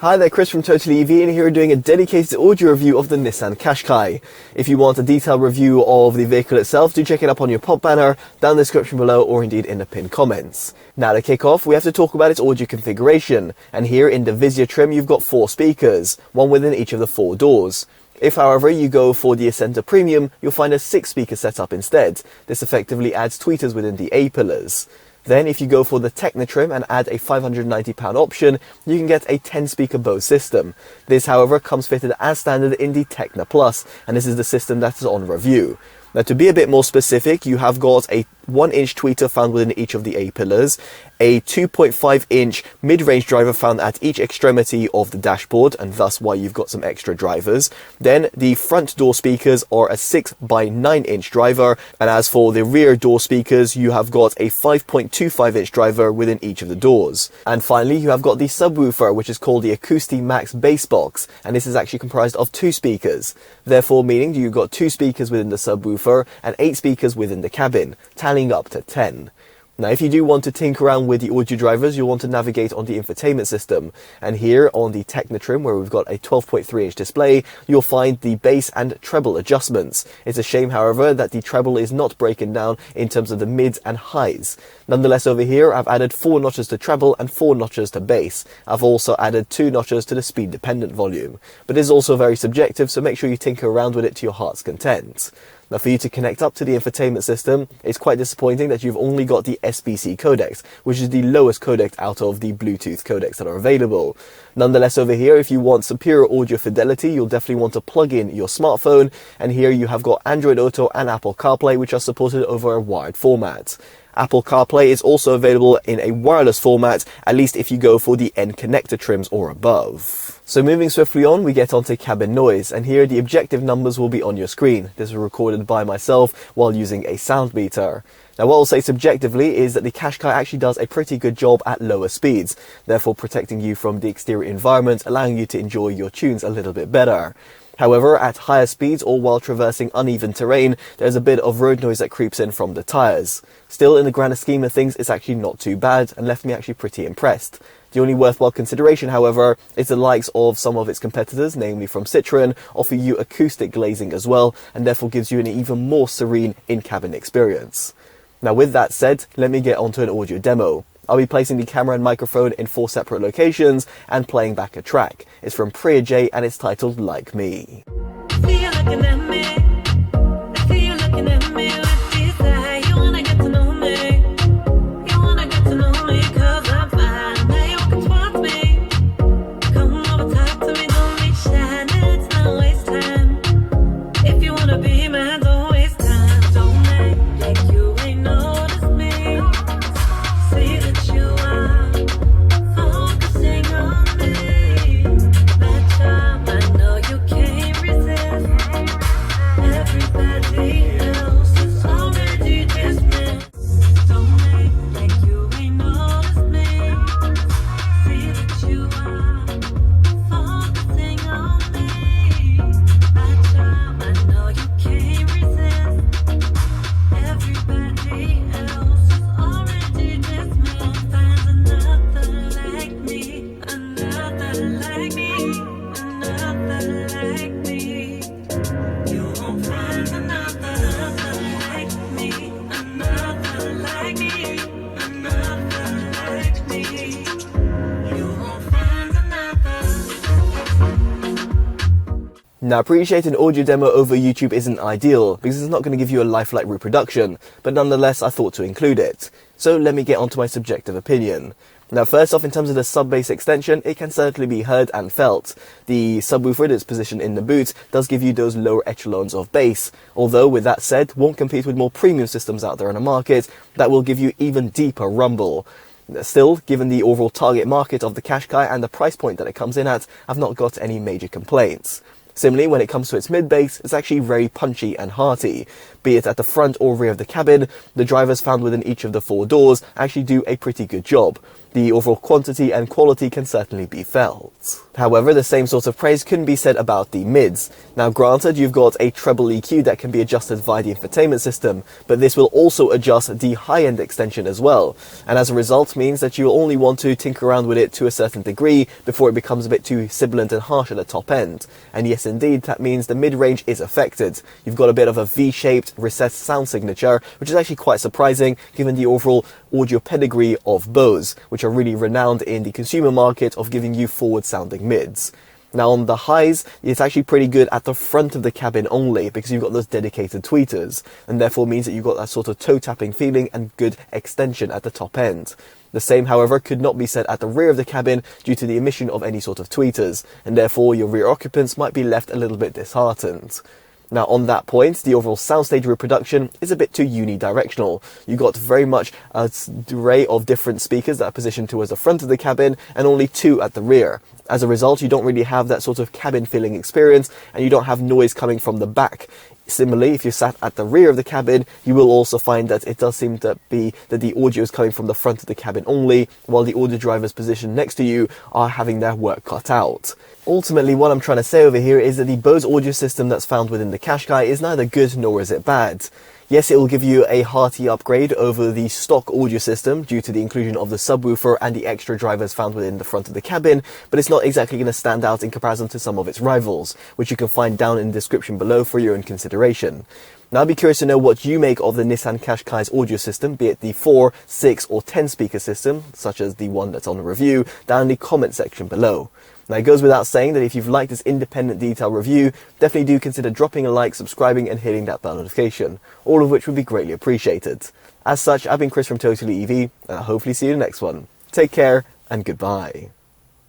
Hi there, Chris from TotallyEV, and here doing a dedicated audio review of the Nissan Qashqai. If you want a detailed review of the vehicle itself, do check it up on your pop banner, down in the description below, or indeed in the pinned comments. Now to kick off, we have to talk about its audio configuration, and here in the Vizia trim you've got 4 speakers, one within each of the 4 doors. If, however, you go for the Ascenta Premium, you'll find a 6-speaker setup instead. This effectively adds tweeters within the A-pillars. Then, if you go for the Techno trim and add a £590 option, you can get a 10-speaker Bose system. This, however, comes fitted as standard in the Techno Plus, and this is the system that is on review. Now, to be a bit more specific, you have got a 1-inch tweeter found within each of the A-pillars, a 2.5-inch mid-range driver found at each extremity of the dashboard, and thus why you've got some extra drivers. Then the front door speakers are a 6x9-inch driver, and as for the rear door speakers, you have got a 5.25-inch driver within each of the doors. And finally, you have got the subwoofer, which is called the Acousti Max Bass Box, and this is actually comprised of 2 speakers. Therefore, meaning you've got 2 speakers within the subwoofer and 8 speakers within the cabin, tallying up to 10. Now, if you do want to tinker around with the audio drivers, you'll want to navigate on the infotainment system. And here on the Techno trim, where we've got a 12.3-inch display, you'll find the bass and treble adjustments. It's a shame, however, that the treble is not broken down in terms of the mids and highs. Nonetheless, over here, I've added 4 notches to treble and 4 notches to bass. I've also added 2 notches to the speed-dependent volume. But it is also very subjective, so make sure you tinker around with it to your heart's content. Now, for you to connect up to the infotainment system, it's quite disappointing that you've only got the SBC codecs, which is the lowest codec out of the Bluetooth codecs that are available. Nonetheless, over here, if you want superior audio fidelity, you'll definitely want to plug in your smartphone, and here you have got Android Auto and Apple CarPlay, which are supported over a wired format. Apple CarPlay is also available in a wireless format, at least if you go for the N connector trims or above. So moving swiftly on, we get onto cabin noise, and here the objective numbers will be on your screen. This was recorded by myself while using a sound meter. Now, what I'll say subjectively is that the Qashqai actually does a pretty good job at lower speeds, therefore protecting you from the exterior environment, allowing you to enjoy your tunes a little bit better. However, at higher speeds or while traversing uneven terrain, there's a bit of road noise that creeps in from the tyres. Still, in the grander scheme of things, it's actually not too bad and left me actually pretty impressed. The only worthwhile consideration, however, is the likes of some of its competitors, namely from Citroën, offer you acoustic glazing as well, and therefore gives you an even more serene in-cabin experience. Now, with that said, let me get onto an audio demo. I'll be placing the camera and microphone in 4 separate locations and playing back a track. It's from Priya J and it's titled Like Me. Now, appreciate an audio demo over YouTube isn't ideal, because it's not going to give you a lifelike reproduction, but nonetheless I thought to include it. So let me get onto my subjective opinion. Now, first off, in terms of the sub-bass extension, it can certainly be heard and felt. The subwoofer that's positioned in the boot does give you those lower echelons of bass, although with that said, won't compete with more premium systems out there in the market that will give you even deeper rumble. Still, given the overall target market of the Qashqai and the price point that it comes in at, I've not got any major complaints. Similarly, when it comes to its mid-bass, it's actually very punchy and hearty. Be it at the front or rear of the cabin, the drivers found within each of the 4 doors actually do a pretty good job. the overall quantity and quality can certainly be felt. However, the same sort of praise couldn't be said about the mids. Now granted, you've got a treble EQ that can be adjusted via the infotainment system, but this will also adjust the high-end extension as well, and as a result means that you will only want to tinker around with it to a certain degree before it becomes a bit too sibilant and harsh at the top end. And yes indeed, that means the mid-range is affected. You've got a bit of a V-shaped recessed sound signature, which is actually quite surprising given the overall audio pedigree of Bose, which are really renowned in the consumer market of giving you forward-sounding mids. Now on the highs, it's actually pretty good at the front of the cabin only because you've got those dedicated tweeters, and therefore means that you've got that sort of toe-tapping feeling and good extension at the top end. The same, however, could not be said at the rear of the cabin due to the omission of any sort of tweeters, and therefore your rear occupants might be left a little bit disheartened. Now on that point, the overall Soundstage reproduction is a bit too unidirectional. You got very much an array of different speakers that are positioned towards the front of the cabin and only 2 at the rear. As a result, you don't really have that sort of cabin feeling experience and you don't have noise coming from the back. Similarly, if you're sat at the rear of the cabin, you will also find that it does seem to be that the audio is coming from the front of the cabin only, while the audio drivers positioned next to you are having their work cut out. Ultimately, what I'm trying to say over here is that the Bose audio system that's found within the Qashqai is neither good nor is it bad. Yes, it will give you a hearty upgrade over the stock audio system due to the inclusion of the subwoofer and the extra drivers found within the front of the cabin, but it's not exactly going to stand out in comparison to some of its rivals, which you can find down in the description below for your own consideration. Now I'd be curious to know what you make of the Nissan Qashqai's audio system, be it the 4, 6 or 10 speaker system, such as the one that's on the review, down in the comment section below. Now it goes without saying that if you've liked this independent detailed review, definitely do consider dropping a like, subscribing and hitting that bell notification, all of which would be greatly appreciated. As such, I've been Chris from TotallyEV, and I'll hopefully see you in the next one. Take care and goodbye.